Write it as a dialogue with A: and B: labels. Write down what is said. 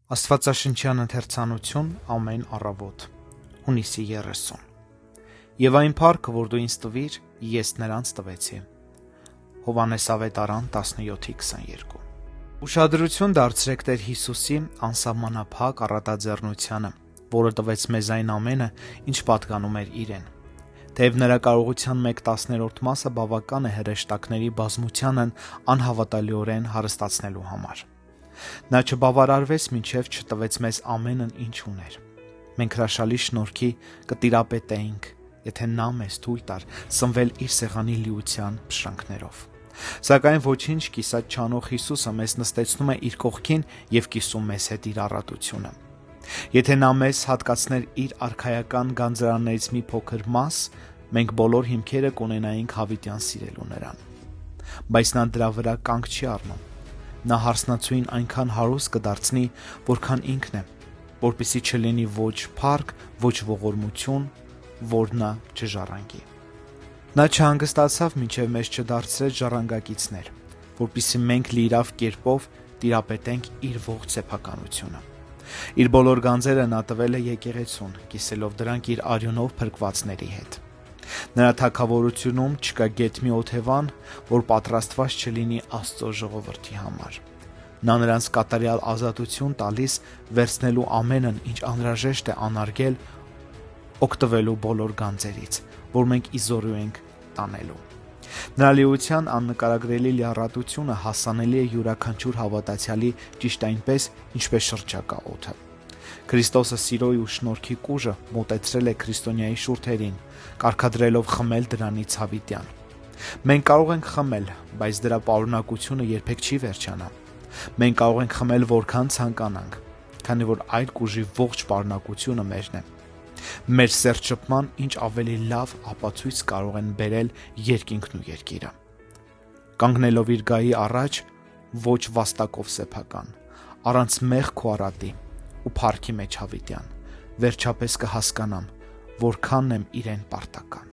A: Աստվածաշնչյան ընթերցանություն ամեն առավոտ, հունիսի 30 Եվ այն փառքը, որ դու ինձ տվիր, ես նրանց տվեցի։ Հովհաննես ավետարան 17:22 Ուշադրություն դարձրեք Տեր Հիսուսի անսահմանափակ առատաձեռնությանը, որը տվեց մեզ այն ամենը, ինչ պատկանում էր իրեն։ Թեև նրա կարողության 1/10 մասը բավական է հրեշտակների բազմությանն անհավատալիորեն հարստացնելու համար։ Նա չբավարարվեց, մինչև չտվեց մեզ ամենն, ինչ ուներ։ Մենք հրաշալի շնորհքի կտիրապետեինք, եթե նա մեզ թույլ տար սնվել իր սեղանի լիության փշրանքներով։ Սակայն ոչինչ կիսած չանող Հիսուսը մեզ նստեցնում է իր կողքին և կիսում մեզ հետ իր առատությունը։ Եթե նա մեզ հատկացներ իր արքայական գանձարաններից մի փոքր մաս, մենք բոլոր հիմքերը կունենայինք հավիտյան սիրելու նրան։ Բայց նա դրա վրա կանգ չի առնում։ Նա հարսնացուին այնքան հարուստ կդարձնի, որքան ինքն է, որպեսզի չլինի ոչ փառք, ոչ ողորմություն, որ նա չժառանգի։ Նա չհանգստացավ, մինչև մեզ չդարձրեց ժառանգակիցներ, որպեսզի մենք լիիրավ կերպով տիրապետենք իր ողջ սեփականությունը։ Իր բոլոր գանձերը նա տվել է եկեղեցուն, կիսելով դրանք իր արյունով փրկվածների հետ։ Նրա թագավորությունում չկա գեթ մի օթևան, որ պատրաստված չլինի Աստծո ժողովրդի համար։ Նա նրանց կատարյալ ազատություն տալիս վերցնելու ամենն, ինչ անհրաժեշտ է անարգել, օգտվելու բոլոր գանձերից, որ մենք իզորու ենք տանելու։ Նրա լիության աննկարագրելի լիառատությունը հասանելի է յուրաքանչյուր հավատացյալի ճիշտ այնպես, ինչպես շրջակա օդը։ Քրիստոսը սիրոյի ու շնորհքի կուժը մոտեցրել է քրիստոնյայի շուրթերին, կարգադրելով խմել դրանից հավիտյան։ Մենք կարող ենք խմել, բայց դրա պարունակությունը երբեք չի վերջանա։ Մենք կարող ենք խմել որքան ցանկանանք, քանի որ այդ կուժի ողջ պարունակությունը մերն է։ Մեր սերտշփման ինչ ավելի լավ ապացույց կարող են բերել երկինքն ու երկիրը։ Կանգնելով իր գահի առաջ, ոչ վաստակով սեփական, առանց մեղք ու առատի ու փառքի մեջ հավիտյան, վերջապես կհասկանամ, որքանն եմ իրեն պարտական։